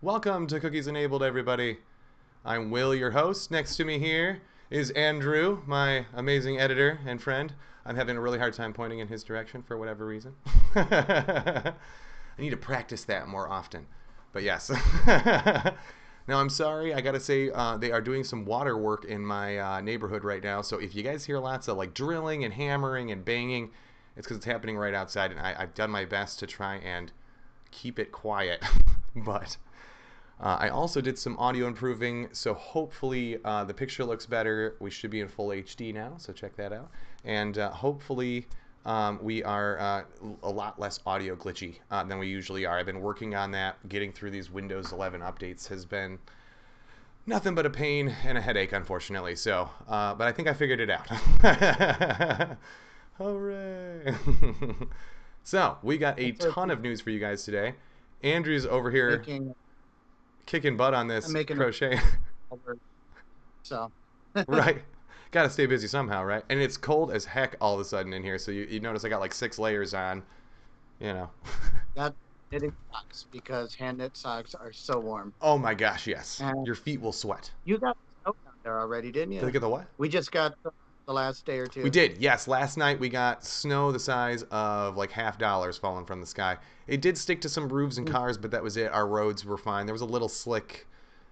Welcome to Cookies Enabled, everybody. I'm Will, your host. Next to me here is Andrew, my amazing editor and friend. I'm having a really hard time pointing in his direction for whatever reason. I need to practice that more often. But yes. Now, I'm sorry. I got to say, they are doing some water work in my neighborhood right now. So if you guys hear lots of like drilling and hammering and banging, it's because it's happening right outside. And I've done my best to try and keep it quiet. But I also did some audio improving, so hopefully the picture looks better. We should be in full HD now, so check that out. And hopefully we are a lot less audio glitchy than we usually are. I've been working on that. Getting through these Windows 11 updates has been nothing but a pain and a headache, unfortunately. So, but I think I figured it out. Hooray! So, we got a ton of news for you guys today. Andrew's over here kicking butt on this crochet. So. Right. Gotta stay busy somehow, right? And it's cold as heck all of a sudden in here, so you notice I got like 6 layers on, you know. That knitting socks, because hand knit socks are so warm. Oh my gosh, yes. And your feet will sweat. You got snow down there already, didn't you? Did I get the what? We just got the last day or two. We did, yes. Last night we got snow the size of like $50 falling from the sky. It did stick to some roofs and cars, but that was it. Our roads were fine. There was a little slick,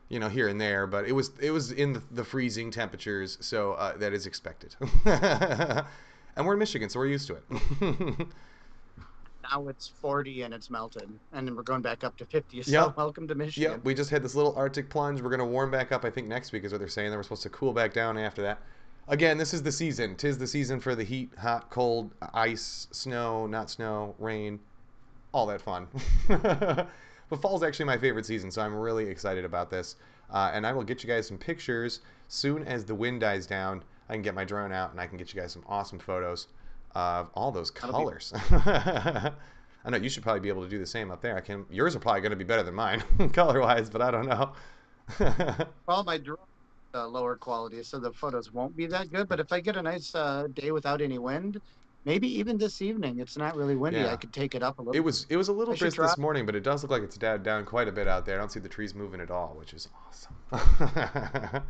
you know, here and there, but it was in the freezing temperatures, so that is expected. And we're in Michigan, so we're used to it. Now it's 40 and it's melted, and then we're going back up to 50. So yep. Welcome to Michigan. Yep, we just had this little Arctic plunge. We're going to warm back up, I think, next week is what they're saying. Then we're supposed to cool back down after that. Again, this is the season. Tis the season for the heat, hot, cold, ice, snow, not snow, rain, all that fun. But fall's actually my favorite season, so I'm really excited about this. And I will get you guys some pictures soon as the wind dies down. I can get my drone out and I can get you guys some awesome photos of all those That'll be colors. I know you should probably be able to do the same up there. I can. Yours are probably going to be better than mine, color-wise, but I don't know. well, my drone lower quality, so the photos won't be that good. But if I get a nice day without any wind, maybe even this evening, it's not really windy. I Yeah. could take it up a It little. was it was a little I should brisk try. this morning, but it does look like it's down quite a bit out there. I don't see the trees moving at all, which is awesome.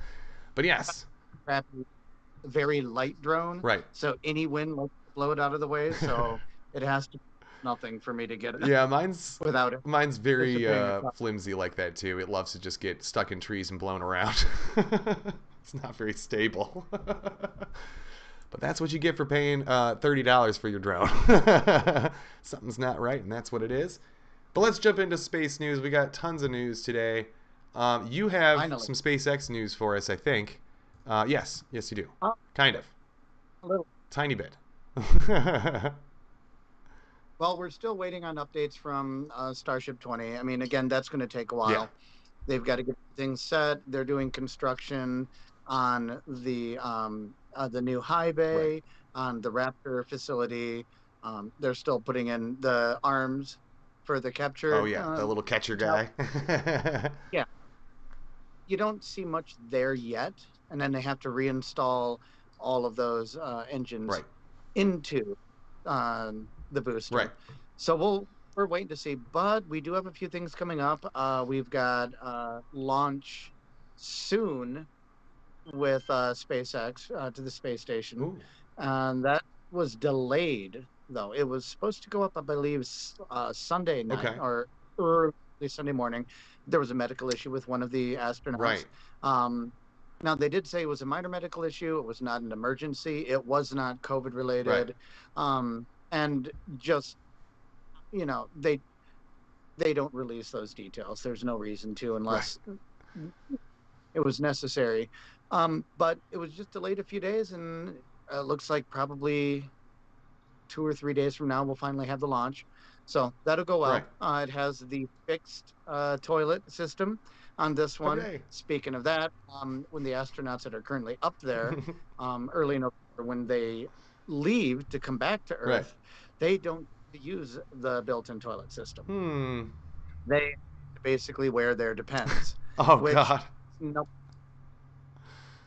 But yes, Crappy, very light drone, right. so any wind will blow it out of the way. So it has to be nothing for me to get it Yeah, mine's without it mine's very dissipating across. flimsy like that too. It loves to just get stuck in trees and blown around. It's not very stable. But that's what you get for paying $30 for your drone. Something's not right, and that's what it is. But let's jump into space news. We got tons of news today. You have Finally, some SpaceX news for us, I think. Yes, yes, you do. oh, Kind of, a little. tiny bit. Well, we're still waiting on updates from Starship 20. I mean, again, that's going to take a Yeah, while. They've got to get things set. They're doing construction on the new high right. bay, on the Raptor facility. They're still putting in the arms for the Oh captured. yeah, the little catcher Tower. guy. Yeah, you don't see much there yet, and then they have to reinstall all of those engines Right, into the right. booster. So we're waiting to see, but we do have a few things coming up. We've got launch soon with SpaceX to the space station, Ooh, and that was delayed though. It was supposed to go up, I believe, Sunday night okay. or early Sunday morning. There was a medical issue with one of the astronauts. Right, Um, now they did say it was a minor medical issue. It was not an emergency. It was not COVID right, related, and just they don't release those details. There's no reason to right. unless it was necessary. But it was just delayed a few days, and it looks like probably 2 or 3 days from now we'll finally have the launch. So that'll go Right. well. It has the fixed toilet system on this one. Hooray. Speaking of that, when the astronauts that are currently up there, early in November, when they leave to come back to Right. Earth, they don't use the built-in toilet system. Hmm. They basically wear their Depends, Oh which God. no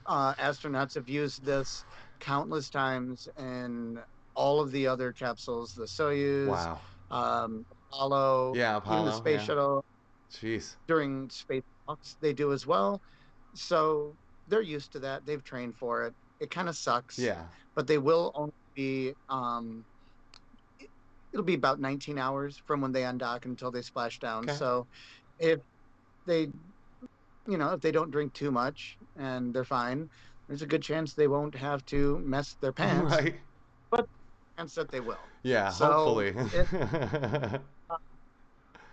astronauts have used this countless times in all of the other capsules, the Soyuz, Wow. Apollo, Yeah, even the Apollo. space Yeah. shuttle Jeez. during space walks, they do as well. So they're used to that. They've trained for it. It kind of sucks, Yeah. but they will only be it'll be about 19 hours from when they undock until they splash down. Okay. So if they, if they don't drink too much and they're fine, there's a good chance they won't have to mess their pants, Right. but chance that they will. Yeah. So Hopefully.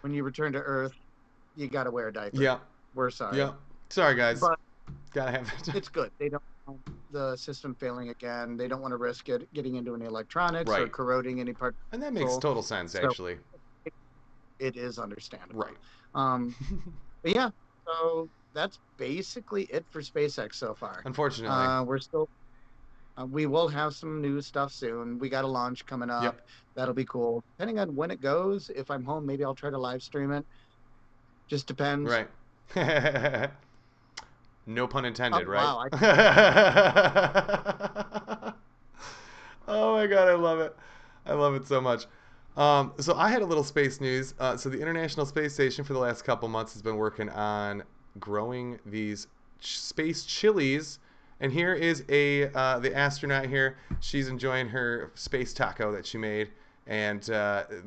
when you return to Earth, you got to wear a diaper. Yeah. We're sorry, Yeah. Sorry, guys. but Gotta have it. it's good. They don't want the system failing again. They don't want to risk it getting into any electronics or Right. corroding any part And of that the makes control. total sense, So actually. it, it is understandable. Right. Um, but yeah, so that's basically it for SpaceX so far. Unfortunately. We're still we will have some new stuff soon. We got a launch coming Yep. up. That'll be cool. Depending on when it goes, if I'm home, maybe I'll try to live stream it. Just depends. Right. No pun Oh intended, right? wow, I Oh my God, I love it. I love it so much. So I had a little space news. So the International Space Station for the last couple months has been working on growing these space chilies. And here is the astronaut here. She's enjoying her space taco that she made. And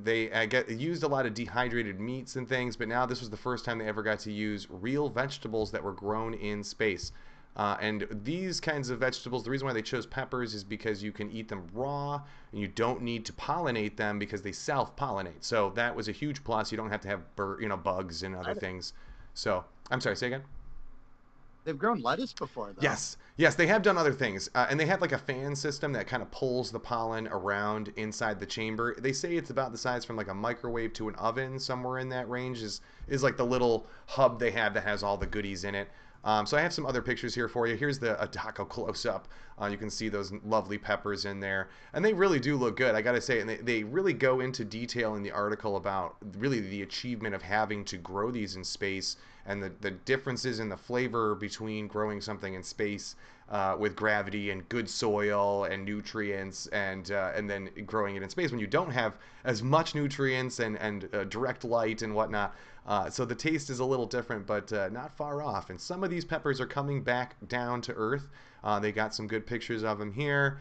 they used a lot of dehydrated meats and things, but now this was the first time they ever got to use real vegetables that were grown in space. And these kinds of vegetables, the reason why they chose peppers is because you can eat them raw and you don't need to pollinate them because they self-pollinate. So that was a huge plus. You don't have to have bugs and other things. So I'm sorry, say again. They've grown lettuce before, though. Yes, yes, they have done other things, and they have like a fan system that kind of pulls the pollen around inside the chamber. They say it's about the size from like a microwave to an oven, somewhere in that range is like the little hub they have that has all the goodies in it. So I have some other pictures here for you. Here's the a taco close up. You can see those lovely peppers in there, and they really do look good. I gotta say, and they really go into detail in the article about really the achievement of having to grow these in space and the differences in the flavor between growing something in space with gravity and good soil and nutrients and then growing it in space when you don't have as much nutrients and direct light and whatnot. So the taste is a little different, but not far off. And some of these peppers are coming back down to Earth. They got some good pictures of them here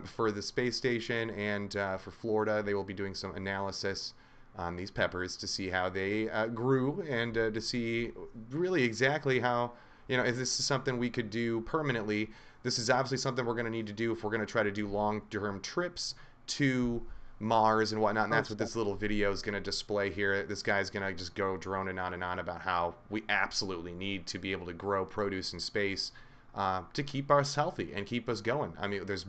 for the space station, and for Florida, they will be doing some analysis on these peppers to see how they grew and to see really exactly how, if this is something we could do permanently. This is obviously something we're going to need to do if we're going to try to do long-term trips to Mars and whatnot. And that's what this little video is going to display here. This guy's going to just go droning on and on about how we absolutely need to be able to grow produce in space to keep us healthy and keep us going. I mean, there's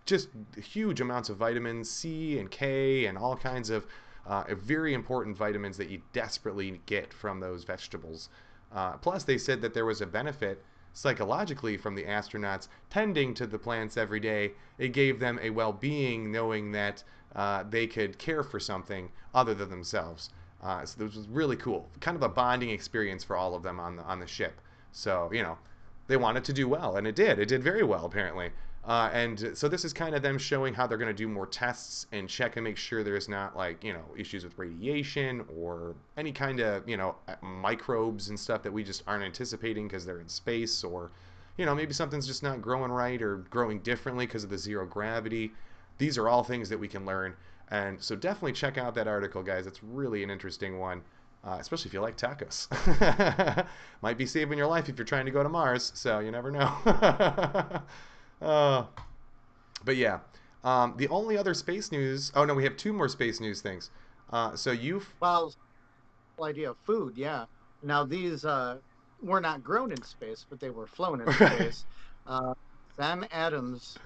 just huge amounts of vitamins C and K and all kinds of very important vitamins that you desperately get from those vegetables. Plus, they said that there was a benefit psychologically from the astronauts tending to the plants every day. It gave them a well-being knowing that they could care for something other than themselves. So this was really cool, kind of a bonding experience for all of them on the ship. So they wanted to do well, and it did. It did very well, apparently. And so this is kind of them showing how they're going to do more tests and check and make sure there's not issues with radiation or any kind of microbes and stuff that we just aren't anticipating because they're in space, or maybe something's just not growing right or growing differently because of the zero gravity. These are all things that we can learn, and so definitely check out that article, guys. It's really an interesting one. Especially if you like tacos. Might be saving your life if you're trying to go to Mars, so you never know. But yeah, the only other space news. Oh no, we have two more space news things. So you've Well, whole idea of food, yeah. Now these were not grown in space, but they were flown in right. space. Uh, Sam Adams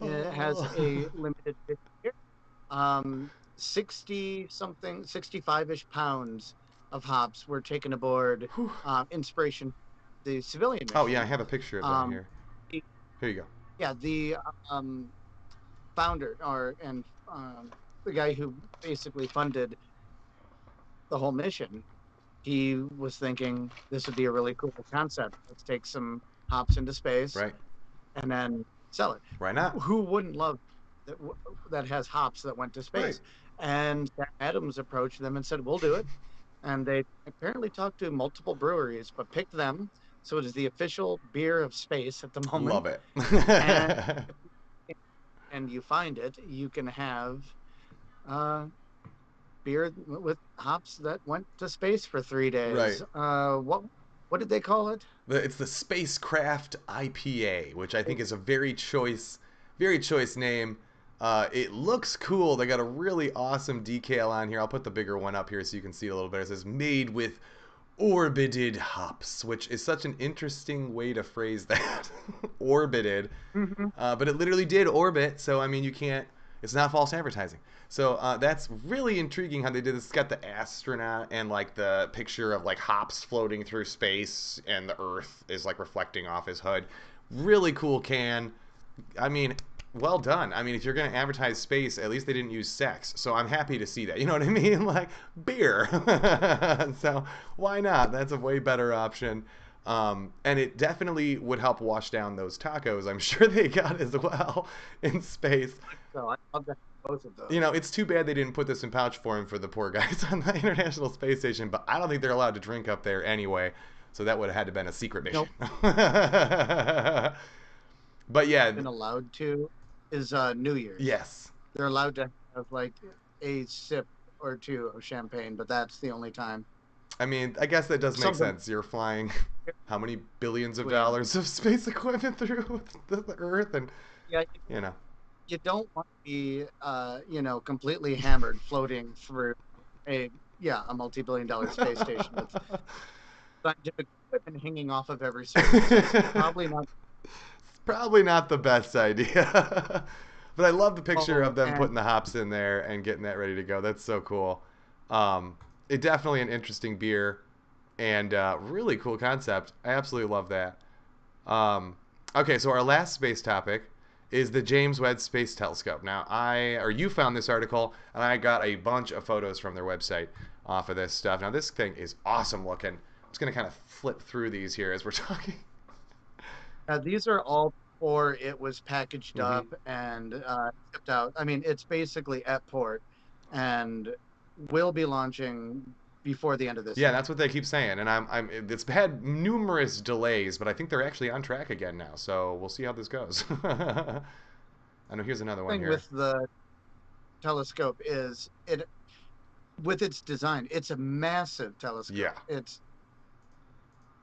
has Oh. a limited edition, 60 something, 65-ish pounds of hops were taken aboard Whew. Inspiration, the civilian Oh yeah, I mission. have a picture of that Um, here. the- Here you go. yeah, the founder and the guy who basically funded the whole mission, he was thinking this would be a really cool concept. Let's take some hops into space Right. and then sell it. Why not? Who wouldn't love that? That has hops that went to Right. space? And Adams approached them and said, "We'll do it." And they apparently talked to multiple breweries, but picked them. So it is the official beer of space at the moment. Love it. And and you find it, you can have uh, beer with hops that went to space for 3 days. right. What did they call it? It's the Spacecraft IPA, which I think is a very choice name. It looks cool. They got a really awesome decal on here. I'll put the bigger one up here so you can see it a little better. It says made with orbited hops, which is such an interesting way to phrase that. Orbited. Mm-hmm. But it literally did orbit, so I mean, you can't. It's not false advertising. So that's really intriguing how they did this. It's got the astronaut and like the picture of like hops floating through space, and the Earth is like reflecting off his hood. Really cool can. I mean, well done. I mean, if you're going to advertise space, at least they didn't use sex. So I'm happy to see that. You know what I mean? Like beer. So why not? That's a way better option. And it definitely would help wash down those tacos. I'm sure they got as well in space. So I'll get both of those. It's too bad they didn't put this in pouch form for the poor guys on the International Space Station, but I don't think they're allowed to drink up there anyway. So that would have had to been a secret mission. Nope, But yeah, been allowed to is New Year's. yes. They're allowed to have like a sip or two of champagne, but that's the only time. I mean, I guess that does make Something sense. You're flying how many billions of between. dollars of space equipment through the Earth, and Yeah, you know, you don't want to be, completely hammered floating through a multi-billion-dollar space station with scientific equipment hanging off of every surface. So it's probably not. Probably not the best idea. But I love the picture Oh, of them and putting the hops in there and getting that ready to go. That's so cool. It definitely an interesting beer and really cool concept. I absolutely love that. Um, okay, so our last space topic is the James Webb Space Telescope. Now, you found this article, and I got a bunch of photos from their website off of this stuff. Now, this thing is awesome looking. I'm just gonna kind of flip through these here as we're talking. these are all before it was packaged Hmm. up and shipped out. I mean, it's basically at port and will be launching before the end of this Yeah, year. that's what they keep saying, and it's had numerous delays, but I think they're actually on track again now. So we'll see how this goes. I know. Here's another one Thing here. with the telescope is it with its design, it's a massive Yeah. telescope. It's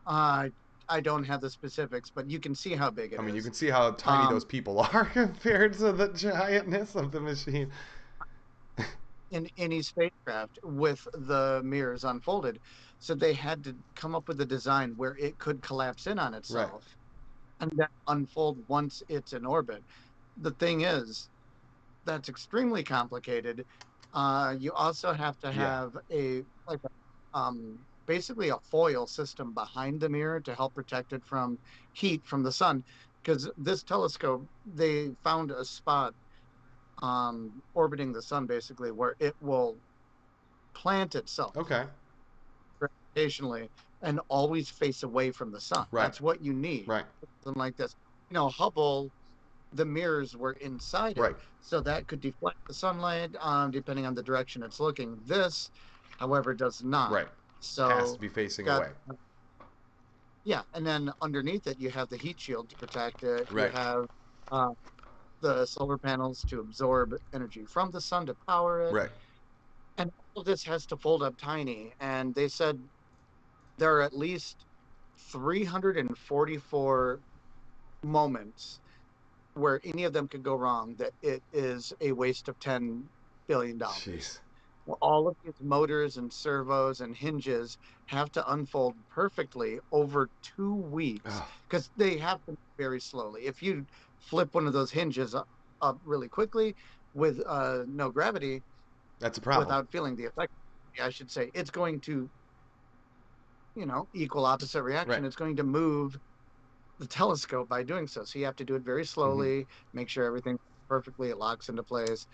uh, I don't have the specifics, but you can see how big I it mean, you is. can see how tiny those Um, people are compared to the giantness of the machine. in any spacecraft with the mirrors unfolded. So they had to come up with a design where it could collapse in on Right. itself and then unfold once it's in orbit. The thing is, that's extremely complicated. You also have to Yeah. have a like basically a foil system behind the mirror to help protect it from heat from the sun. Because this telescope, they found a spot orbiting the sun basically where it will plant itself Okay. gravitationally and always face away from the sun. Right. That's what you need. Right. Something like this. Hubble, the mirrors were inside it, Right. so that could deflect the sunlight depending on the direction it's looking. This, however, does not. Right. Has to So be facing got away. yeah, and then underneath it you have the heat shield to protect it. You Right. have uh, the solar panels to absorb energy from the sun to power it, Right. and all of this has to fold up tiny. And they said there are at least 344 moments where any of them could go wrong that it is a waste of $10 billion. Jeez. Well, all of these motors and servos and hinges have to unfold perfectly over 2 weeks Oh, because they have to move very slowly. If you flip one of those hinges up really quickly with no gravity that's a problem. without feeling the effect, I should say, it's going to, equal opposite Right. reaction. It's going to move the telescope by doing so. So you have to do it very Hmm. slowly, make sure everything perfectly, it locks into place,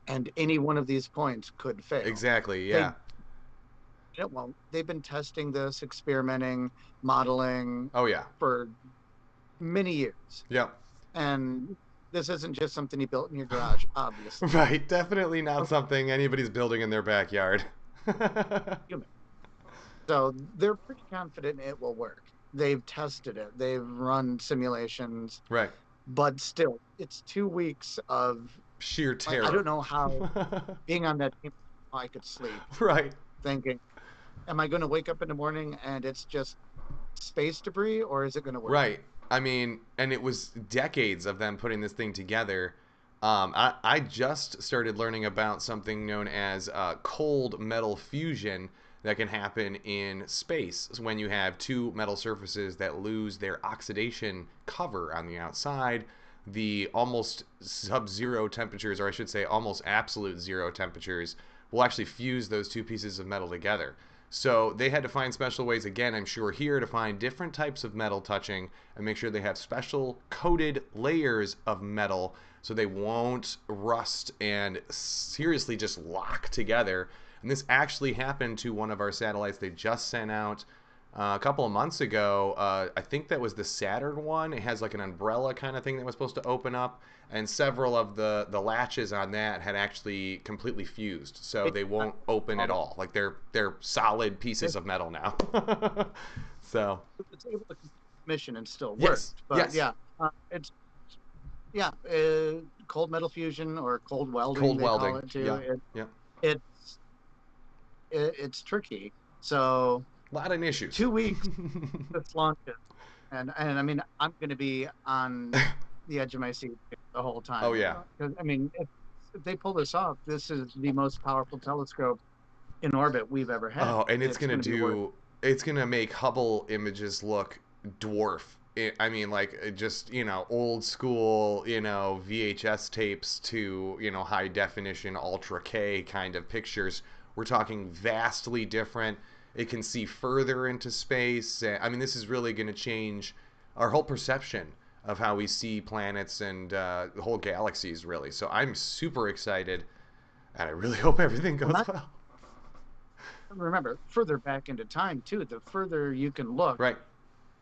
and any one of these points could fail. Exactly. They Yeah. it won't. They've been testing this, experimenting, modeling Oh yeah. for many years. Yep. And this isn't just something you built in your garage, obviously. Right. Definitely not something anybody's building in their backyard. Human. So they're pretty confident it will work. They've tested it, they've run simulations, Right. but still, it's 2 weeks of Sheer I terror. don't know how being on that team, I could sleep Right. thinking, am I going to wake up in the morning and it's just space debris or is it going to work? Right. I mean, and it was decades of them putting this thing together. I just started learning about something known as cold metal fusion that can happen in space when you have two metal surfaces that lose their oxidation cover on the outside. The almost sub zero temperatures, or I should say almost absolute zero temperatures, will actually fuse those two pieces of metal together. So they had to find special ways, again, I'm sure, here to find different types of metal touching and make sure they have special coated layers of metal so they won't rust and seriously just lock together. And this actually happened to one of our satellites they just sent out a couple of months ago. I think that was the Saturn one. It has like an umbrella kind of thing that was supposed to open up, and several of the latches on that had actually completely fused, so It, they won't open at all. Like they're solid pieces it, of metal now. So it's able to complete the mission and still yes, worked. But yes, yeah, it's yeah, cold metal fusion or cold welding cold they call welding. it too. Yeah, yeah, It's it's tricky. So a lot of issues. 2 weeks this launches, and I mean I'm going to be on the edge of my seat the whole Oh time yeah. because I mean if they pull this off, this is the most powerful telescope in orbit we've ever had. Oh, and it's It's gonna going to be worth do it's gonna make Hubble images look dwarf. I mean, like just old school VHS tapes to high definition Ultra K kind of pictures. We're talking vastly different. It can see further into space. I mean, this is really going to change our whole perception of how we see planets and the whole galaxies, really. So I'm super excited, and I really hope everything Well, goes not well. remember further back into time too. The further you can look, Right,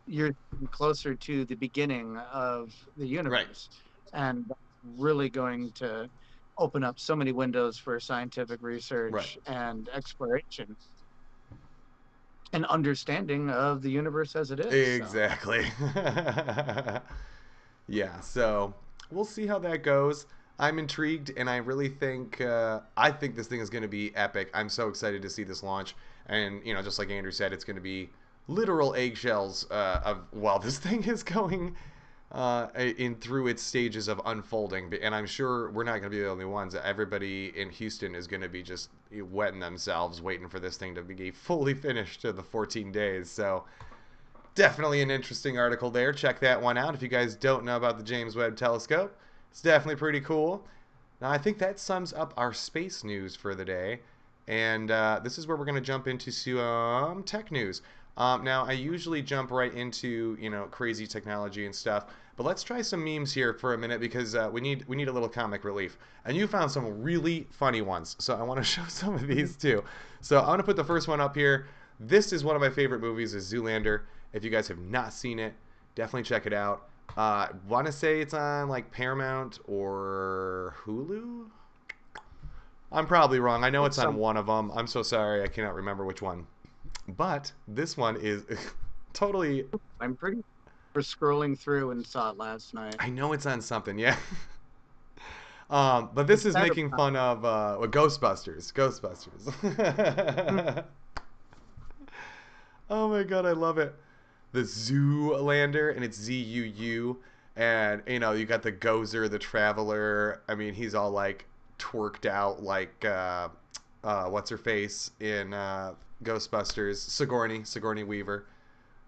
you're closer to the beginning of the right. universe, and that's really going to open up so many windows for scientific Right. research and exploration and understanding of the universe as it is. So, Exactly. Yeah, so we'll see how that goes. I'm intrigued, and I really think this thing is going to be epic. I'm so excited to see this launch, and just like Andrew said, it's going to be literal eggshells of while this thing is going in through its stages of unfolding. And I'm sure we're not going to be the only ones. Everybody in Houston is going to be just wetting themselves, waiting for this thing to be fully finished to the 14 days. So definitely an interesting article there. Check that one out if you guys don't know about the James Webb Telescope. It's definitely pretty cool. Now, I think that sums up our space news for the day. And this is where we're going to jump into some tech news. Now, I usually jump right into crazy technology and stuff, but let's try some memes here for a minute because we need a little comic relief. And you found some really funny ones, so I want to show some of these too. So I'm going to put the first one up here. This is one of my favorite movies, is Zoolander. If you guys have not seen it, definitely check it out. Want to say it's on like Paramount or Hulu? I'm probably wrong. I know it's it's on some. one of them. I'm so sorry. I cannot remember which one. But this one is totally. I'm pretty for scrolling through and saw it last night. I know it's on something, yeah. But this It's is that making fun of Ghostbusters. mm, Ghostbusters. Oh my god, I love it. The Zoolander, and it's ZUU, and you got the Gozer, the Traveler. I mean, he's all like twerked out, like what's her face in Ghostbusters, Sigourney Weaver.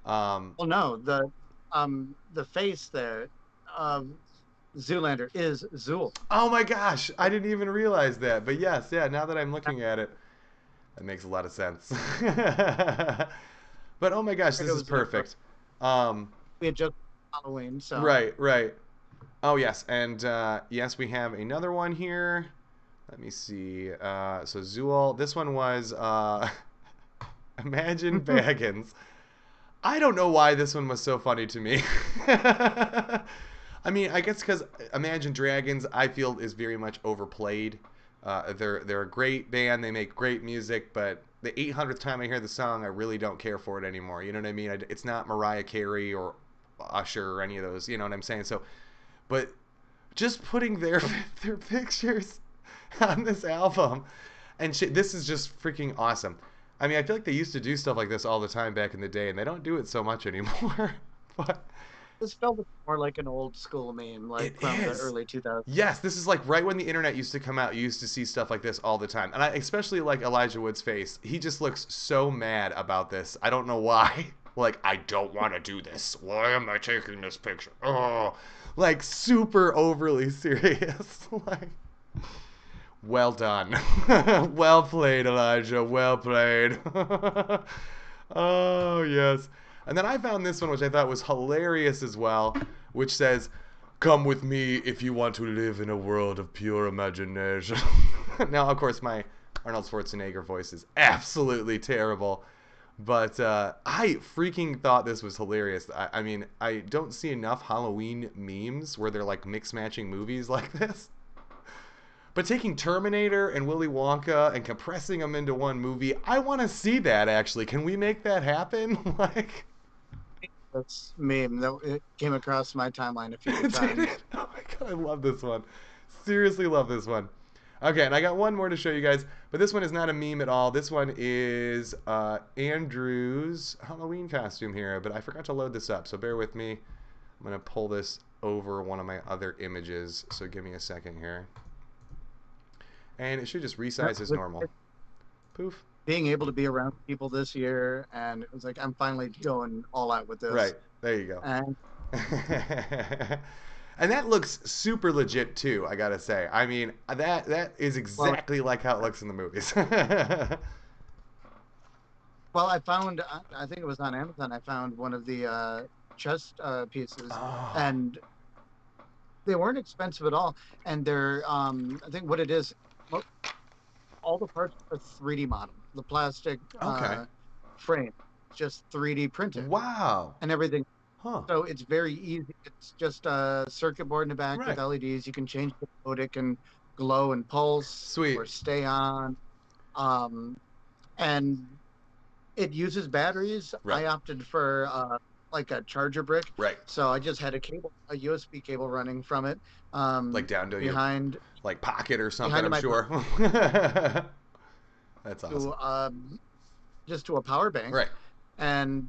Um, well, no, the face there of Zoolander is Zool. oh my gosh, I didn't even realize that. But yes, yeah, now that I'm looking at it, that makes a lot of sense. But oh my gosh, It this is was perfect. Um, we had just Halloween, so right, right. Oh yes, and yes, we have another one here. Let me see. So Zool, this one was Imagine Baggins. I don't know why this one was so funny to me. I mean, I guess because Imagine Dragons, I feel, is very much overplayed. They're a great band. They make great music, but the 800th time I hear the song, I really don't care for it anymore. You know what I mean? It's not Mariah Carey or Usher or any of those. You know what I'm saying? So, but just putting their pictures on this album, and shit, this is just freaking awesome. I mean, I feel like they used to do stuff like this all the time back in the day, and they don't do it so much anymore. But this felt more like an old school meme, it like from the is. early 2000s. Yes, this is like right when the internet used to come out. You used to see stuff like this all the time, and I especially like Elijah Wood's face. He just looks so mad about this. I don't know why. Like, I don't want to do this. Why am I taking this picture? Oh, like super overly serious. Like, well done. Well played, Elijah. Well played. Oh, yes. And then I found this one, which I thought was hilarious as well, which says, "Come with me if you want to live in a world of pure imagination." Now, of course, my Arnold Schwarzenegger voice is absolutely terrible, but I freaking thought this was hilarious. I mean, I don't see enough Halloween memes where they're like mix matching movies like this. But taking Terminator and Willy Wonka and compressing them into one movie, I want to see that actually. Can we make that happen? Like, This meme that it came across my timeline a few did times. it? Oh my god, I love this one. Seriously love this one. Okay, and I got one more to show you guys, but this one is not a meme at all. This one is Andrew's Halloween costume here, but I forgot to load this up, so bear with me. I'm going to pull this over one of my other images, so give me a second here. And it should just resize as normal. Poof. being able to be around people this year, and it was like I'm finally going all out with this. Right. There you go. And And that looks super legit too, I gotta say. I mean, that is well, exactly like how it looks in the movies. well, I found I think it was on Amazon. I found one of the chest pieces, Oh, and they weren't expensive at all. And they're I think what it is, mo- all the parts are 3D model. The plastic okay. frame, just 3D printed, Wow. and everything. Huh. So it's very easy. It's just a circuit board in the back with Right. LEDs. You can change the mode. It can glow and pulse Sweet. or stay on. Um, and it uses batteries. Right. I opted for like a charger brick. Right. So I just had a USB cable running from it Like down to your behind like pocket or something, behind I'm my sure. That's awesome. to just to a power bank, Right. and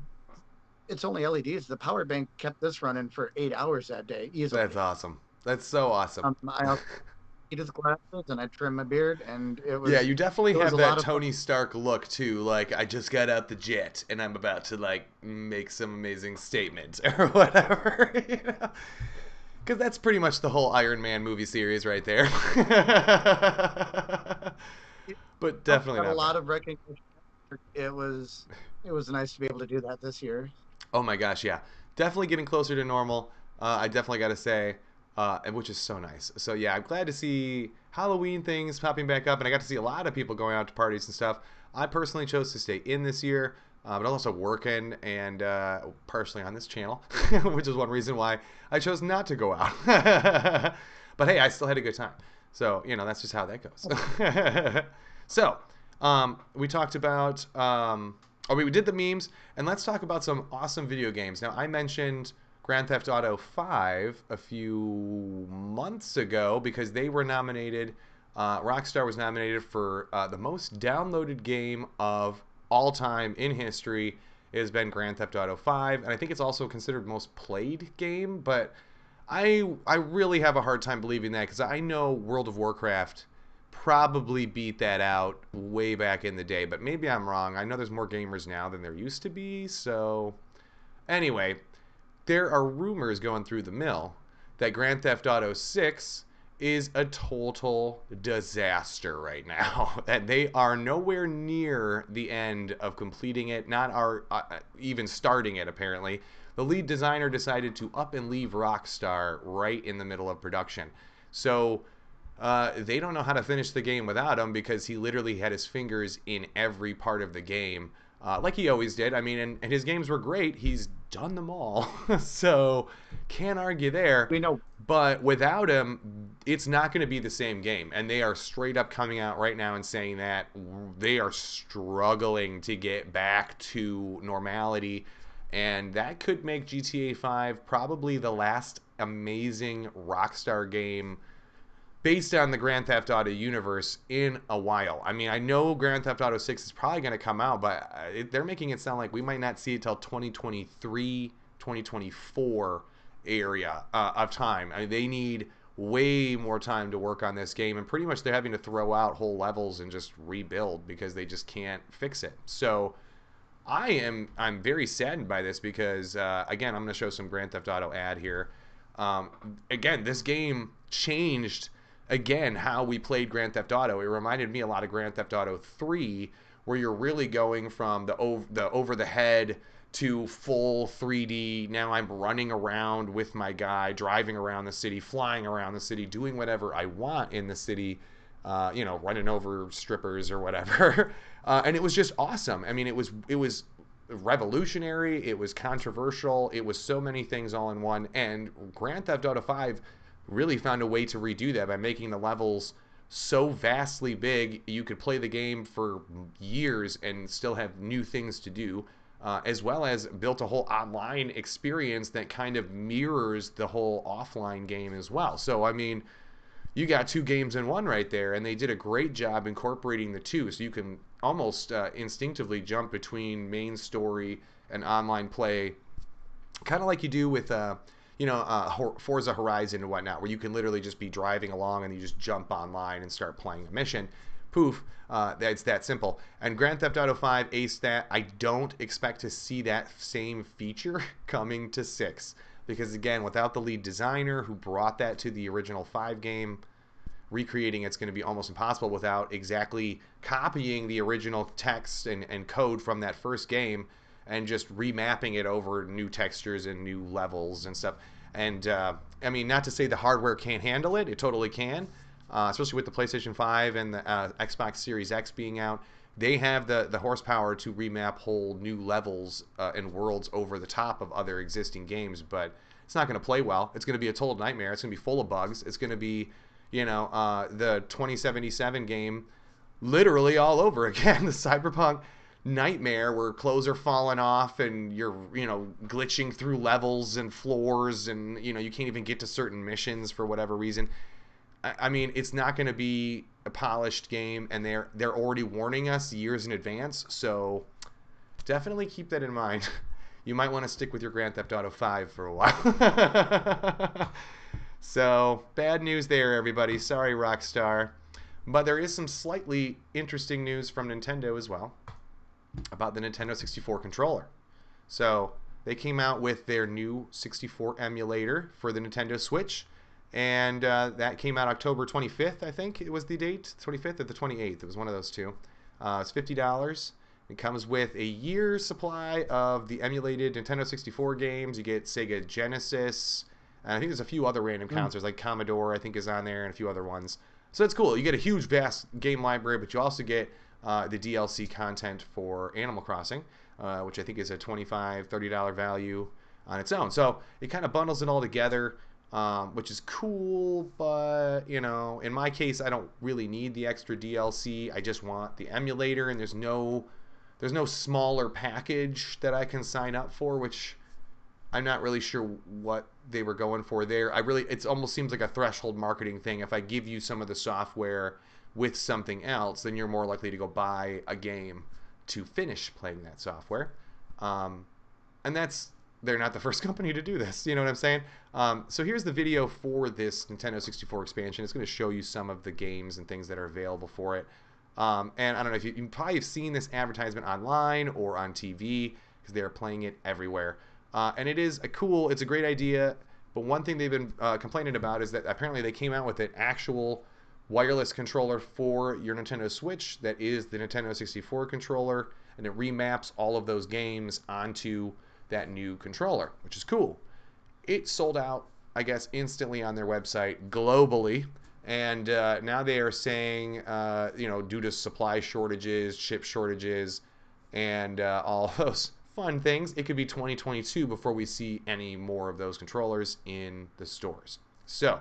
it's only LEDs. The power bank kept this running for 8 hours that day That's easily. awesome. That's so awesome. I also heated the glasses and I trimmed my beard, and Yeah, you definitely it was have a that lot of fun. Tony Stark look too. Like I just got out the jet and I'm about to like make some amazing statement or whatever. Because that's pretty much the whole Iron Man movie series right there. But definitely Got a not bad. lot of recognition. It was it was nice to be able to do that this year. Oh my gosh, yeah, definitely getting closer to normal. I definitely got to say, and which is so nice. So yeah, I'm glad to see Halloween things popping back up, and I got to see a lot of people going out to parties and stuff. I personally chose to stay in this year, but also working and partially on this channel, which is one reason why I chose not to go out. But hey, I still had a good time. So that's just how that goes. So we talked about. We did the memes, and let's talk about some awesome video games. Now, I mentioned Grand Theft Auto 5 a few months ago because they were nominated. Rockstar was nominated for the most downloaded game of all time in history. It has been Grand Theft Auto 5, and I think it's also considered most played game. But I really have a hard time believing that because I know World of Warcraft probably beat that out way back in the day, but maybe I'm wrong. I know there's more gamers now than there used to be. So, anyway, there are rumors going through the mill that Grand Theft Auto 6 is a total disaster right now. And they are nowhere near the end of completing it, not are even starting it apparently. The lead designer decided to up and leave Rockstar right in the middle of production. So they don't know how to finish the game without him because he literally had his fingers in every part of the game, like he always did. I mean, and his games were great. He's done them all, so can't argue there. We know But without him, it's not going to be the same game. And they are straight up coming out right now and saying that they are struggling to get back to normality. And that could make GTA 5 probably the last amazing Rockstar game based on the Grand Theft Auto universe in a while. I mean, I know Grand Theft Auto 6 is probably going to come out, but they're making it sound like we might not see it till 2023, 2024 area of time. I mean, they need way more time to work on this game, and pretty much they're having to throw out whole levels and just rebuild because they just can't fix it. So I'm very saddened by this because again, I'm going to show some Grand Theft Auto ad here. Um, Again, this game changed again how we played Grand Theft Auto. It reminded me a lot of Grand Theft Auto 3, where you're really going from the over the head to full 3D. Now I'm running around with my guy, driving around the city, flying around the city, doing whatever I want in the city. Running over strippers or whatever. And it was just awesome. I mean, it was revolutionary. It was controversial. It was so many things all in one. And Grand Theft Auto 5 really found a way to redo that by making the levels so vastly big you could play the game for years and still have new things to do, as well as built a whole online experience that kind of mirrors the whole offline game as well. So I mean, you got two games in one right there, and they did a great job incorporating the two, so you can almost instinctively jump between main story and online play, kind of like you do with Forza Horizon and whatnot, where you can literally just be driving along and you just jump online and start playing a mission. poof, it's that simple. And Grand Theft Auto 5 Ace that I don't expect to see that same feature coming to 6 because again, without the lead designer who brought that to the original 5 game, recreating it's going to be almost impossible without exactly copying the original text and code from that first game and just remapping it over new textures and new levels and stuff. And I mean, not to say the hardware can't handle it, it totally can, especially with the PlayStation 5 and the Xbox Series X being out. They have the horsepower to remap whole new levels and worlds over the top of other existing games, but it's not going to play well. It's going to be a total nightmare. It's going to be full of bugs. It's going to be, the 2077 game literally all over again. The cyberpunk nightmare where clothes are falling off and you're, glitching through levels and floors and, you can't even get to certain missions for whatever reason. I mean, it's not going to be a polished game, and they're already warning us years in advance. So definitely keep that in mind. You might want to stick with your Grand Theft Auto 5 for a while. So bad news there, everybody. Sorry, Rockstar. But there is some slightly interesting news from Nintendo as well about the Nintendo 64 controller. So they came out with their new 64 emulator for the Nintendo Switch. And that came out October 25th, I think it was the date. 25th or the 28th. It was one of those two. It's $50. It comes with a year's supply of the emulated Nintendo 64 games. You get Sega Genesis. I think there's a few other random counts. There's like Commodore, I think, is on there, and a few other ones. So it's cool. You get a huge, vast game library, but you also get the DLC content for Animal Crossing, which I think is a $25, $30 value on its own. So it kind of bundles it all together. Which is cool, but in my case, I don't really need the extra DLC. I just want the emulator, and there's no smaller package that I can sign up for, which I'm not really sure what they were going for there. It almost seems like a threshold marketing thing. If I give you some of the software with something else, then you're more likely to go buy a game to finish playing that software. And they're not the first company to do this. You know what I'm saying? So here's the video for this Nintendo 64 expansion. It's going to show you some of the games and things that are available for it. And I don't know if you probably have seen this advertisement online or on TV because they are playing it everywhere. And it's a great idea. But one thing they've been complaining about is that apparently they came out with an actual wireless controller for your Nintendo Switch that is the Nintendo 64 controller, and it remaps all of those games onto that new controller, which is cool. It sold out, I guess, instantly on their website globally, and now they are saying, due to supply shortages, chip shortages, and all those fun things, it could be 2022 before we see any more of those controllers in the stores. So,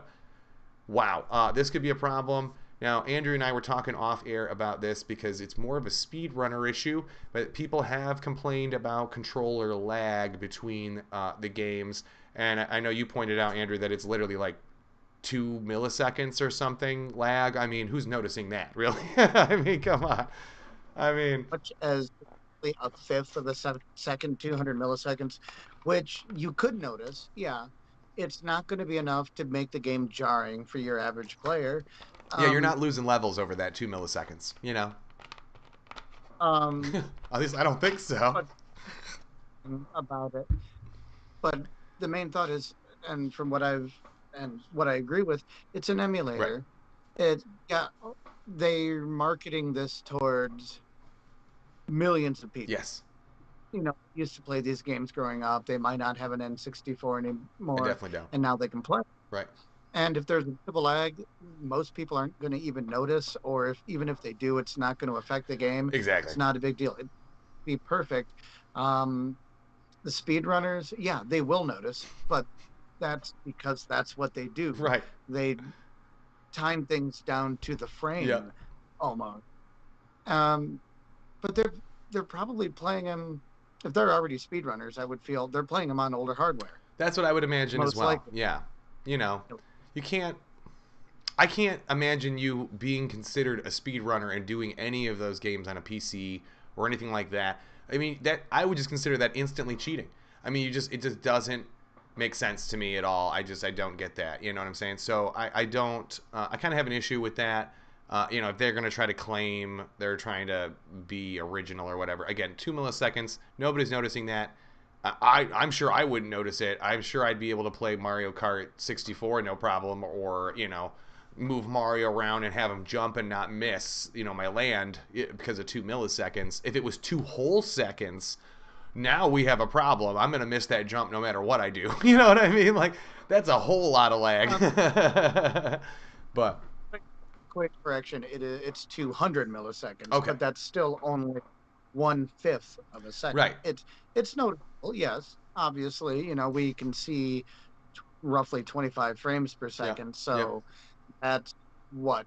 wow, this could be a problem. Now, Andrew and I were talking off air about this because it's more of a speedrunner issue, but people have complained about controller lag between the games. And I know you pointed out, Andrew, that it's literally like 2 milliseconds or something lag. I mean, who's noticing that, really? I mean, come on. I mean, Much as a fifth of the second, 200 milliseconds, which you could notice. Yeah, it's not going to be enough to make the game jarring for your average player. yeah, you're not losing levels over that 2 milliseconds, Um, At least I don't think so. but about it. But the main thought is, and from what I agree with, it's an Right. emulator. It yeah, they're marketing this towards millions of people. Yes, Used to play these games growing up. They might not have an N64 I anymore, definitely don't. and now they can play. Right. And if there's a bit of a lag, most people aren't going to even notice, or even if they do, it's not going to affect the game. Exactly. It's not a big deal. It'd be perfect. The speedrunners, yeah, they will notice, but that's because that's what they do. Right. They time things down to the frame Yep. almost. Um, but they're probably playing them. If they're already speedrunners, I would feel they're playing them on older hardware. That's what I would imagine as Most well. likely. Yeah. You can't. I can't imagine you being considered a speedrunner and doing any of those games on a PC or anything like that. I mean, that I would just consider that instantly cheating. I mean, it just doesn't make sense to me at all. I don't get that. You know what I'm saying? So I don't. I kind of have an issue with that. If they're going to try to claim they're trying to be original or whatever, again, 2 milliseconds, nobody's noticing that. I'm sure I wouldn't notice it. I'm sure I'd be able to play Mario Kart 64 no problem, or move Mario around and have him jump and not miss my land because of 2 milliseconds. If it was 2 whole seconds, now we have a problem. I'm gonna miss that jump no matter what I do. You know what I mean? Like that's a whole lot of lag. But Quick correction, it's 200 milliseconds, okay, but that's still only 1/5 of a second. right, It's notable, yes. Obviously, we can see roughly 25 frames per yeah, second, yep, so that's what,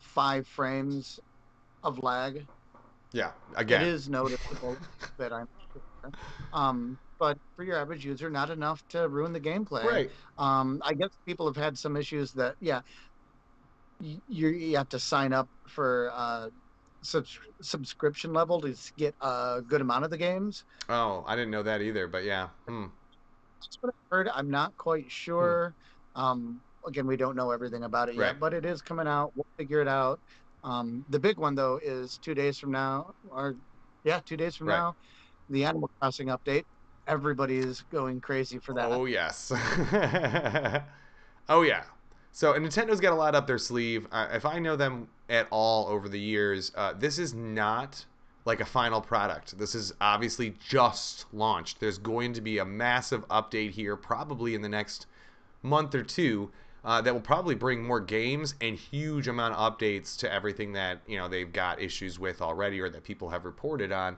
5 frames of lag. yeah. It Again, is noticeable that I'm sure. But for your average user, not enough to ruin the gameplay. right. I guess people have had some issues that, yeah, you have to sign up for subscription level to get a good amount of the games. Oh, I didn't know that either. But yeah, That's what I've heard. I'm not quite hmm. sure. Again, we don't know everything about it Right, yet, but it is coming out. We'll figure it out. The big one though is 2 days from now, or yeah, 2 days from right. now, the Animal Crossing update. Everybody is going crazy for that. Oh yes. Oh yeah. So Nintendo's got a lot up their sleeve. If I know them at all over the years, this is not like a final product. This is obviously just launched. There's going to be a massive update here, probably in the next month or two, that will probably bring more games and huge amount of updates to everything that they've got issues with already or that people have reported on.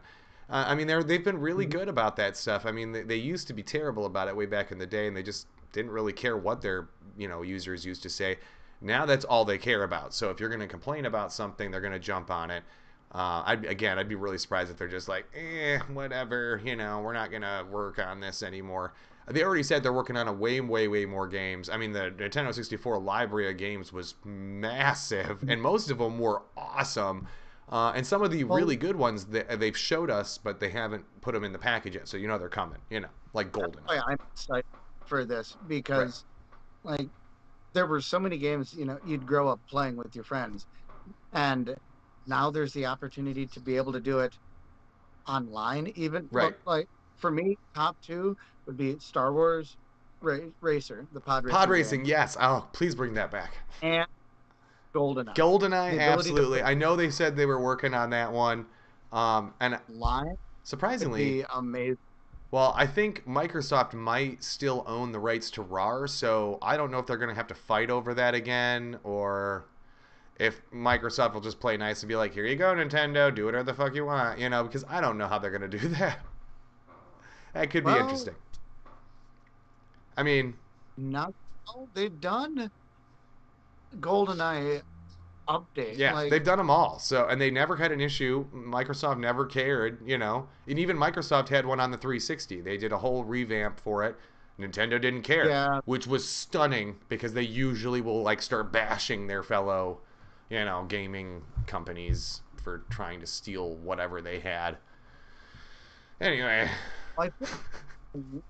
I mean, they've been really Mhm. good about that stuff. I mean, they used to be terrible about it way back in the day, and they just didn't really care what their users used to say. Now that's all they care about. So if you're going to complain about something, they're going to jump on it. I'd be really surprised if they're just like, whatever. We're not going to work on this anymore. They already said they're working on a way, way, way more games. I mean, the Nintendo 64 library of games was massive, and most of them were awesome. And some of the Well, really good ones they've showed us, but they haven't put them in the package yet. So they're coming. Like that's GoldenEye. why I'm excited for this Right. because, like, there were so many games, you'd grow up playing with your friends, and now there's the opportunity to be able to do it online. Even Right. look, like for me, top two would be Star Wars Racer, the pod Pod racing racing, game, yes. Oh, please bring that back. and GoldenEye. GoldenEye, The ability to absolutely. play I know they said they were working on that one. And live would surprisingly, be amazing. well, I think Microsoft might still own the rights to RAR, so I don't know if they're going to have to fight over that again, or if Microsoft will just play nice and be like, "Here you go, Nintendo, do whatever the fuck you want," because I don't know how they're going to do that. That could be Well, interesting. I mean, now they've done GoldenEye update. yeah, Like, they've done them all. So, and they never had an issue. Microsoft never cared. And even Microsoft had one on the 360. They did a whole revamp for it. Nintendo didn't care, yeah, which was stunning because they usually will like start bashing their fellow, gaming companies for trying to steal whatever they had. Anyway, I think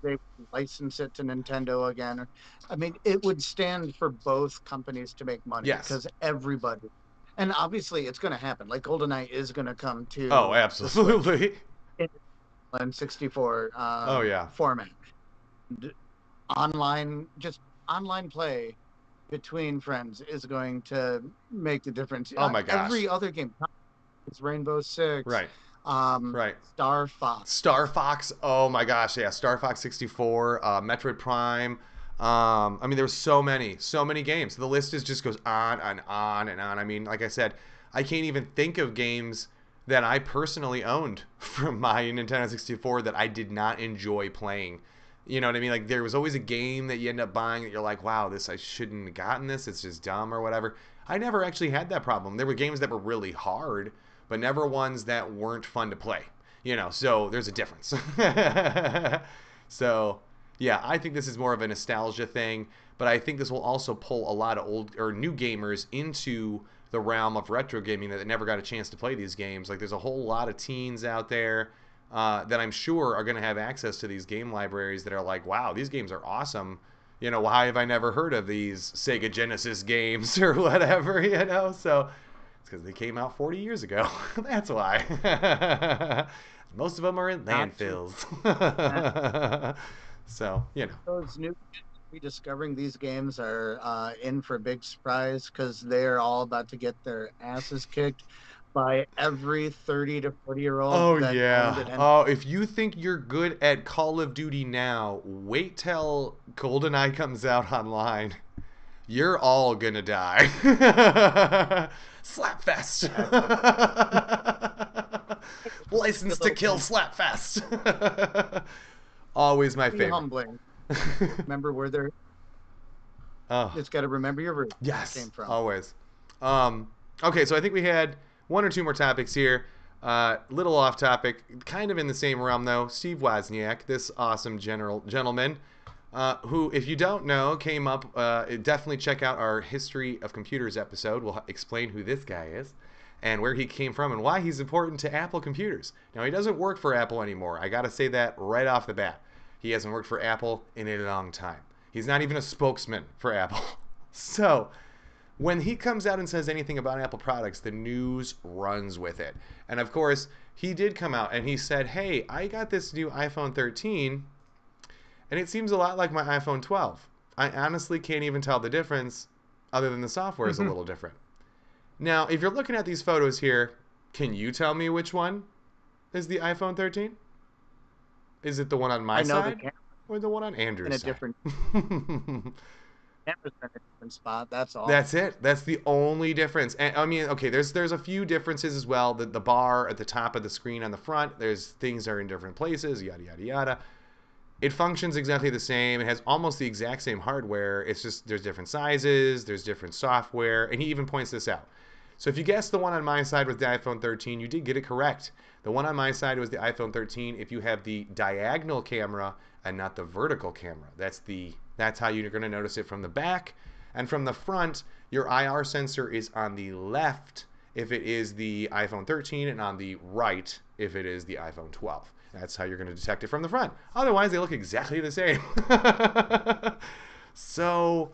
they license it to Nintendo again. I mean, it would stand for both companies to make money yes. because everybody, and obviously it's going to happen. Like GoldenEye is going to come Oh, to the Switch absolutely. in N64 Oh yeah. format. Online, just online play between friends is going to make the difference. Oh my gosh. Every other game, it's Rainbow Six, Right. um, Right. Star Fox. Star Fox. Oh my gosh, yeah, Star Fox 64, Metroid Prime. I mean, there's so many games. The list just goes on and on and on. I mean, like I said, I can't even think of games that I personally owned from my Nintendo 64 that I did not enjoy playing. You know what I mean? Like there was always a game that you end up buying that you're like, wow, this I shouldn't have gotten this. It's just dumb or whatever. I never actually had that problem. There were games that were really hard, but never ones that weren't fun to play. So there's a difference. So yeah, I think this is more of a nostalgia thing, but I think this will also pull a lot of old or new gamers into the realm of retro gaming that never got a chance to play these games. Like there's a whole lot of teens out there that I'm sure are going to have access to these game libraries that are like, wow, these games are awesome. Why have I never heard of these Sega Genesis games or whatever? So It's because they came out 40 years ago. That's why. Most of them are in Not too landfills. bad. So, you know. Those new kids rediscovering these games are in for a big surprise because they're all about to get their asses kicked by every 30 to 40-year-old Oh that owned yeah. an Oh, if you think you're good at Call of Duty now, wait till GoldenEye comes out online. You're all gonna die. Slapfest. N. License to Little kill thing. Slapfest. Always my Be favorite. humbling. Remember where they're. Oh, It's got to remember your roots, where it yes, came from. always. Um, okay, so I think we had one or two more topics here. Little off topic, kind of in the same realm though. Steve Wozniak, this awesome gentleman, who, if you don't know, came up. Definitely check out our History of Computers episode. We'll explain who this guy is and where he came from and why he's important to Apple computers. Now, he doesn't work for Apple anymore. I got to say that right off the bat. He hasn't worked for Apple in a long time. He's not even a spokesman for Apple. So, when he comes out and says anything about Apple products, the news runs with it. And of course, he did come out and he said, "Hey, I got this new iPhone 13 and it seems a lot like my iPhone 12. I honestly can't even tell the difference other than the software is a little different." Now, if you're looking at these photos here, can you tell me which one is the iPhone 13? Is it the one on my I know the side camera or the one on in Andrew's a side? different camera's in a different spot. That's all. That's it. That's the only difference. And I mean, okay, there's a few differences as well. The bar at the top of the screen on the front, there's things are in different places, yada yada yada. It functions exactly the same. It has almost the exact same hardware. It's just there's different sizes, there's different software, and he even points this out. So if you guessed the one on my side was the iPhone 13, you did get it correct. The one on my side was the iPhone 13 if you have the diagonal camera and not the vertical camera. That's how you're going to notice it from the back. And from the front, your IR sensor is on the left if it is the iPhone 13 and on the right if it is the iPhone 12. That's how you're going to detect it from the front. Otherwise, they look exactly the same. So,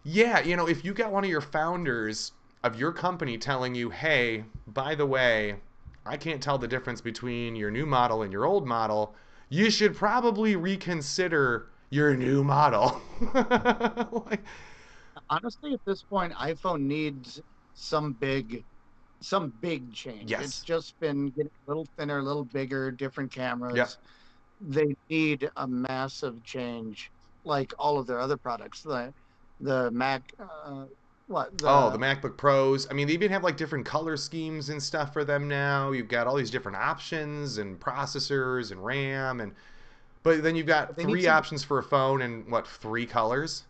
yeah, if you got one of your founders of your company telling you, "Hey, by the way, I can't tell the difference between your new model and your old model," you should probably reconsider your new model. Like, Honestly, at this point, iPhone needs some big some big change. It's yes. just been getting a little thinner, a little bigger, different Yep. cameras. They need a massive change, like all of their other products. The Mac, what Oh, the the MacBook Pros. I mean, they even have like different color schemes and stuff for them now. You've got all these different options and processors and RAM and but then you've got they need three some. options for a phone and what, three colors?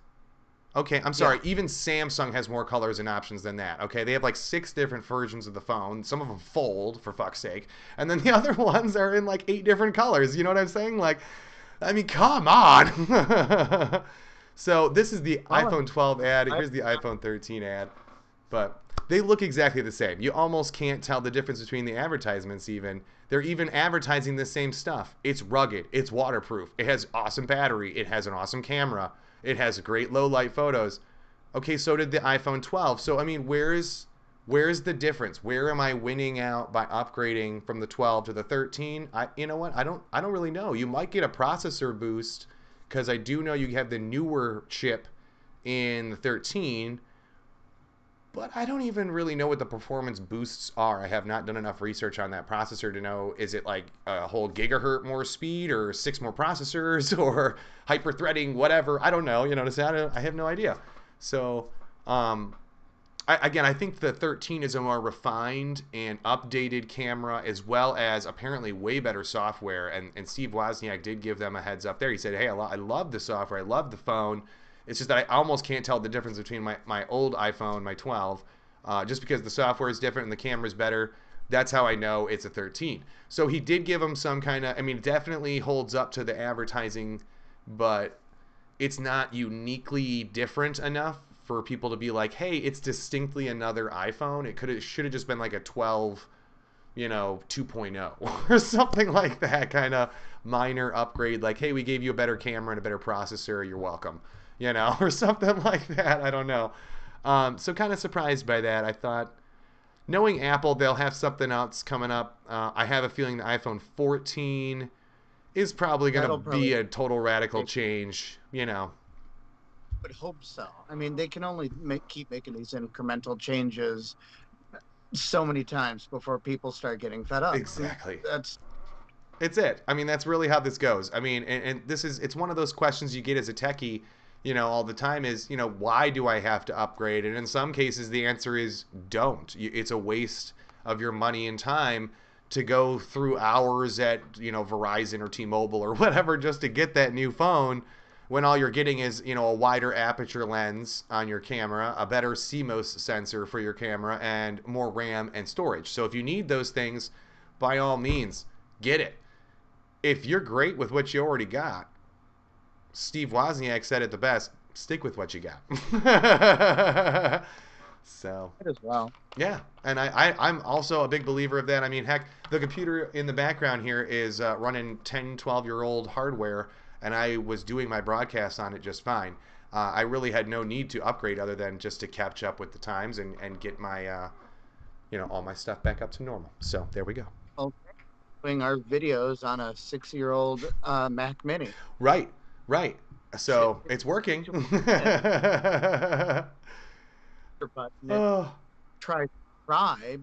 Okay, I'm Yeah, sorry. Even Samsung has more colors and options than that. Okay, they have like six different versions of the phone. Some of them fold, for fuck's sake, and then the other ones are in like eight different colors. You know what I'm saying? Like, I mean, come on. So this is the well, iPhone 12 ad. I, Here's the iPhone 13 ad, but they look exactly the same. You almost can't tell the difference between the advertisements. Even they're even advertising the same stuff. It's rugged. It's waterproof. It has awesome battery. It has an awesome camera. It has great low light photos. Okay, so did the iPhone 12. So I mean, where's the difference? Where am I winning out by upgrading from the 12 to the 13? You know what? I don't really know. You might get a processor boost because I do know you have the newer chip in the 13, but I don't even really know what the performance boosts are. I have not done enough research on that processor to know is it like a whole gigahertz more speed or six more processors or hyper threading, whatever. I don't know. I have no idea. So, um, again, I think the 13 is a more refined and updated camera, as well as apparently way better software. And Steve Wozniak did give them a heads up there. He said, "Hey, I love the software. I love the phone. It's just that I almost can't tell the difference between my old iPhone, my 12, just because the software is different and the camera is better. That's how I know it's a 13." So he did give them some kind of, I mean, it definitely holds up to the advertising, but it's not uniquely different enough for people to be like, "Hey, it's distinctly another iPhone." It should have just been like a 12, 2.0 or something like that, kind of minor upgrade. Like, "Hey, we gave you a better camera and a better processor. You're welcome," or something like that. I don't know. So kind of surprised by that. I thought knowing Apple, they'll have something else coming up. I have a feeling the iPhone 14 is probably going to That'll be probably a total radical take, change. You know, would hope so. I mean, they can only keep making these incremental changes so many times before people start getting fed up. And exactly. that's It's it. I mean, that's really how this goes. I mean, and this is, it's one of those questions you get as a techie, all the time is, why do I have to upgrade? And in some cases, the answer is don't. It's a waste of your money and time to go through hours at, Verizon or T-Mobile or whatever just to get that new phone when all you're getting is, a wider aperture lens on your camera, a better CMOS sensor for your camera, and more RAM and storage. So if you need those things, by all means, get it. If you're great with what you already got, Steve Wozniak said it the best: stick with what you got. So, it as well. yeah, and I'm also a big believer of that. I mean, heck, the computer in the background here is running 10, 12-year-old hardware, and I was doing my broadcast on it just fine. I really had no need to upgrade other than just to catch up with the times and get my, all my stuff back up to normal. So there we go. Okay. Doing our videos on a 6-year-old Mac Mini. Right, right. So it's working. Button. It Oh, try,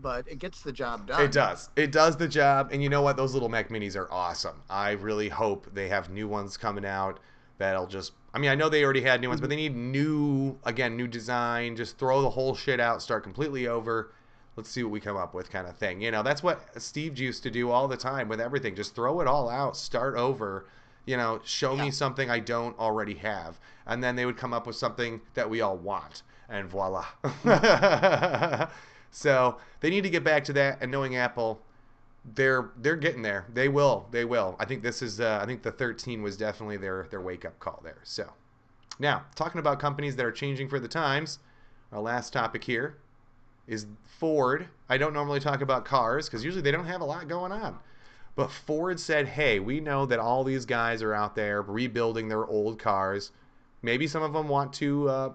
but it gets the job it done. does. It does the job. And you know what? Those little Mac Minis are awesome. I really hope they have new ones coming out that'll just. I mean, I know they already had new ones, but they need new design. Just throw the whole shit out, start completely over. Let's see what we come up with, kind of thing. That's what Steve used to do all the time with everything. Just throw it all out, start over. Show Yeah. me something I don't already have, and then they would come up with something that we all want, and voila. So they need to get back to that. And knowing Apple, they're getting there. They will. They will. I think this is. I think the 13 was definitely their wake up call there. So now talking about companies that are changing for the times. Our last topic here is Ford. I don't normally talk about cars because usually they don't have a lot going on. But Ford said, hey, we know that all these guys are out there rebuilding their old cars. Maybe some of them want to,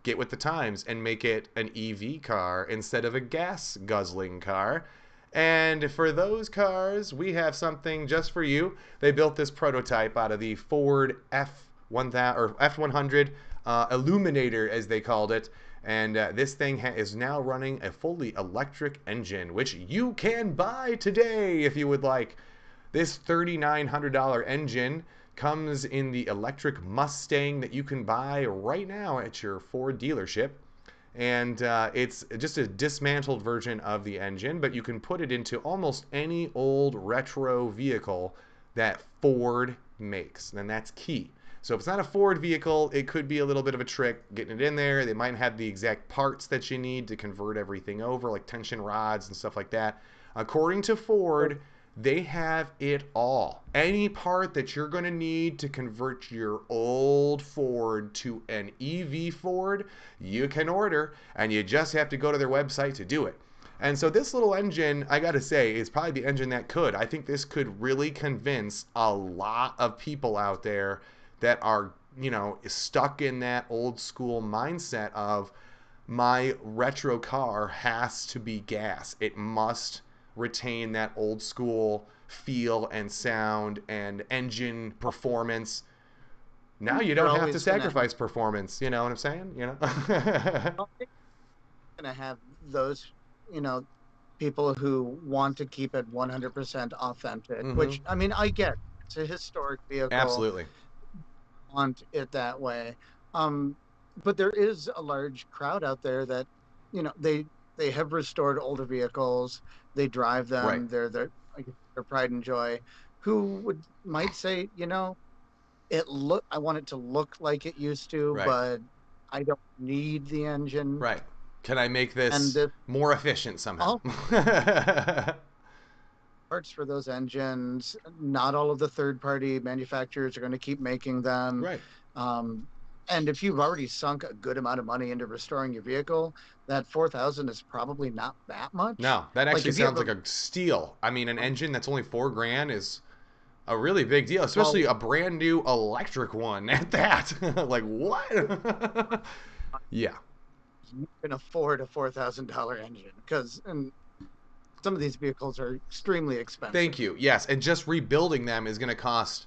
get with the times and make it an EV car instead of a gas guzzling car. And for those cars, we have something just for you. They built this prototype out of the Ford F1000 or F100 Eluminator, as they called it. And this thing is now running a fully electric engine, which you can buy today if you would like. This $3,900 engine comes in the electric Mustang that you can buy right now at your Ford dealership. And it's just a dismantled version of the engine, but you can put it into almost any old retro vehicle that Ford makes. And that's key. So if it's not a Ford vehicle, it could be a little bit of a trick getting it in there. They might have the exact parts that you need to convert everything over, like tension rods and stuff like that. According to Ford, they have it all. Any part that you're going to need to convert your old Ford to an EV Ford, you can order, and you just have to go to their website to do it. And so this little engine, I got to say, is probably the engine that could. I think this could really convince a lot of people out there that are, stuck in that old school mindset of my retro car has to be gas. It must retain that old school feel and sound and engine performance. Now you You're don't have to always sacrifice performance. You know what I'm saying? gonna have those, you know, people who want to keep it 100% authentic. Mm-hmm. Which I mean, I get it's a historic vehicle, Absolutely. want it that way. Um, but there is a large crowd out there that, they have restored older vehicles, they drive Right. them, they're like their pride and joy, who might say, I want it to look like it used to, Right. but I don't need the engine. Right. Can I make And this this more efficient somehow? all parts for those engines, not all of the third party manufacturers are going to keep making them. Right. Um, and if you've already sunk a good amount of money into restoring your vehicle, that 4,000 is probably not that much. No, that Like actually if you have sounds like a a steal. I mean, an engine that's only 4 grand is a really big deal, well, especially a brand new electric one at that. Like what? Yeah. you can afford a $4,000 engine because and some of these vehicles are extremely expensive. Thank you. Yes, and just rebuilding them is going to cost,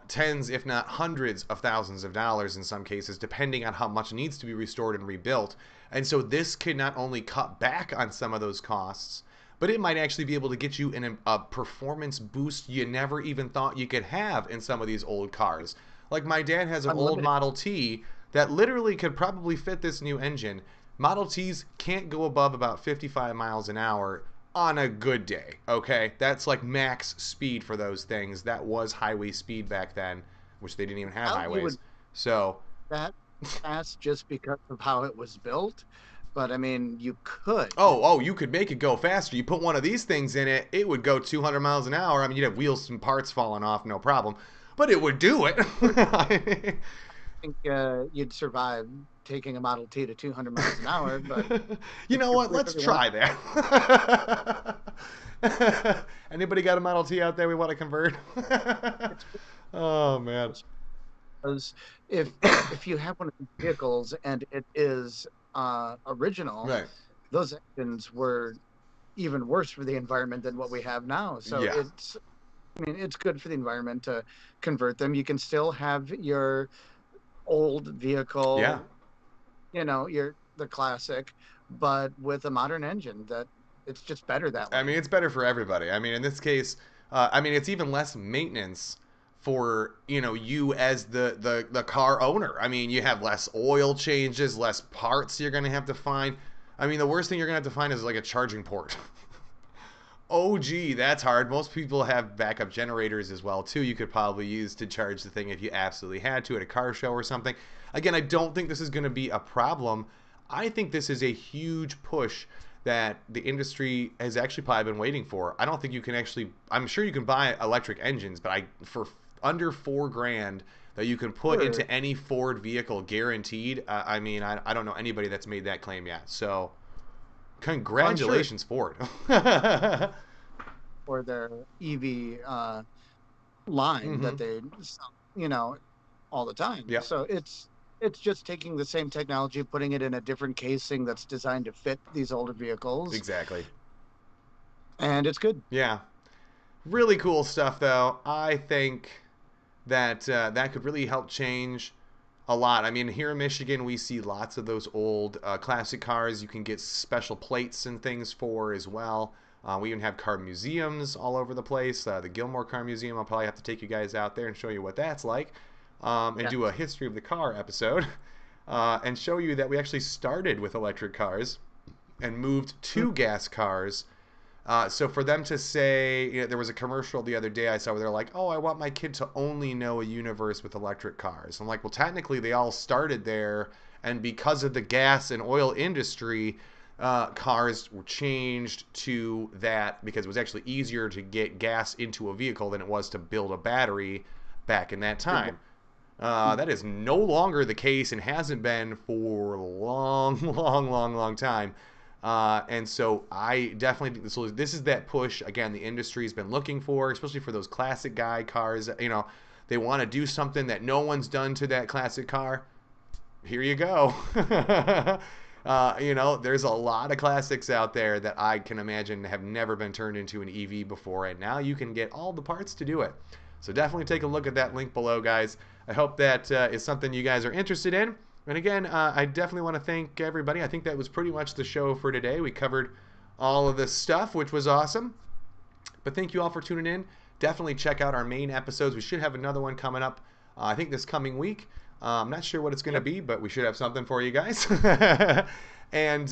tens, if not hundreds of thousands of dollars in some cases, depending on how much needs to be restored and rebuilt. And so this can not only cut back on some of those costs, but it might actually be able to get you a performance boost you never even thought you could have in some of these old cars. Like my dad has an old Unlimited. Model T that literally could probably fit this new engine. Model Ts can't go above about 55 miles an hour on a good day. Okay, that's like max speed for those things. That was highway speed back then, which they didn't even have Out you highways. would So, that fast just because of how it was built, but I mean you could. oh, you could make it go faster. You put one of these things in it, it would go 200 miles an hour. I mean, you'd have wheels and parts falling off, no problem, but it would do it. Think you'd survive taking a Model T to 200 miles an hour, but You if know you what? Let's really want, try that. Anybody got a Model T out there we want to convert? it's Oh man. because if if you have one of these vehicles and it is original, Right. those engines were even worse for the environment than what we have now. So Yeah. I mean, it's good for the environment to convert them. You can still have your old Yeah. vehicle, your the classic, but with a modern engine that it's just better that I way. mean, it's better for everybody. I mean, in this case, I mean, it's even less maintenance for you as the car owner. I mean, you have less oil changes, less parts you're gonna have to find. I mean, the worst thing you're gonna have to find is like a charging port. Oh, gee, that's hard. Most people have backup generators as well too. You could probably use to charge the thing if you absolutely had to at a car show or something. Again, I don't think this is going to be a problem. I think this is a huge push that the industry has actually probably been waiting for. I don't think you can actually. I'm sure you can buy electric engines, but I for under 4 grand that you can put Sure. into any Ford vehicle guaranteed. I mean, I don't know anybody that's made that claim yet. So Well, I'm sure it's congratulations, Ford. for their EV line that Mm-hmm. they sell, all the time. Yep. So it's just taking the same technology, putting it in a different casing that's designed to fit these older vehicles, Exactly. and it's good. Yeah. Really cool stuff, though. I think that that could really help change a lot. I mean, here in Michigan, we see lots of those old classic cars you can get special plates and things for as well. We even have car museums all over the place. The Gilmore Car Museum, I'll probably have to take you guys out there and show you what that's like, and Yeah. do a history of the car episode, and show you that we actually started with electric cars and moved Mm. to gas cars. So for them to say, there was a commercial the other day I saw where they're like, "Oh, I want my kid to only know a universe with electric cars." I'm like, "Well, technically they all started there, and because of the gas and oil industry, cars were changed to that because it was actually easier to get gas into a vehicle than it was to build a battery back in that It time." was. That is no longer the case and hasn't been for a long, long, long, long time. And so I definitely think this is that push again the industry's been looking for, especially for those classic guy cars. They want to do something that no one's done to that classic car. Here you go. There's a lot of classics out there that I can imagine have never been turned into an EV before, and now you can get all the parts to do it. So definitely take a look at that link below, guys. I hope that is something you guys are interested in. And again, I definitely want to thank everybody. I think that was pretty much the show for today. We covered all of this stuff, which was awesome. But thank you all for tuning in. Definitely check out our main episodes. We should have another one coming up, I think this coming week. I'm not sure what it's going to Yep. be, but we should have something for you guys. And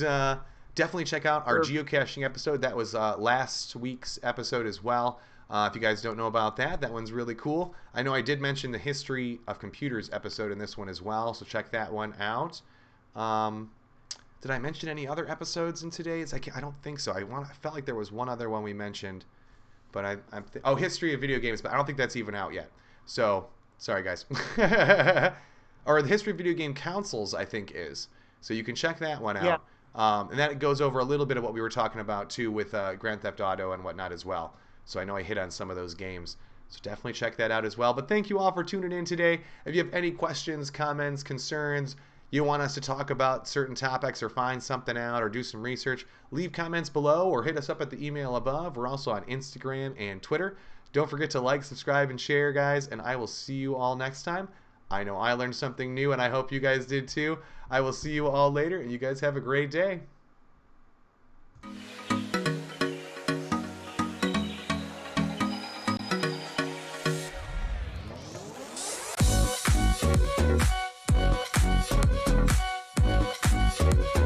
definitely check out our Sure. geocaching episode. That was last week's episode as well. If you guys don't know about that, that one's really cool. I know I did mention the history of computers episode in this one as well, so check that one out. Um, did I mention any other episodes in today's? I don't think so. I felt like there was one other one we mentioned, but history of video games, but I don't think that's even out yet. So sorry, guys. Or the history of video game consoles, I think is. So you can check that one Yeah. out. And that goes over a little bit of what we were talking about too with Grand Theft Auto and whatnot as well. So I know I hit on some of those games. So definitely check that out as well. But thank you all for tuning in today. If you have any questions, comments, concerns, you want us to talk about certain topics or find something out or do some research, leave comments below or hit us up at the email above. We're also on Instagram and Twitter. Don't forget to like, subscribe, and share, guys, and I will see you all next time. I know I learned something new, and I hope you guys did too. I will see you all later, and you guys have a great day.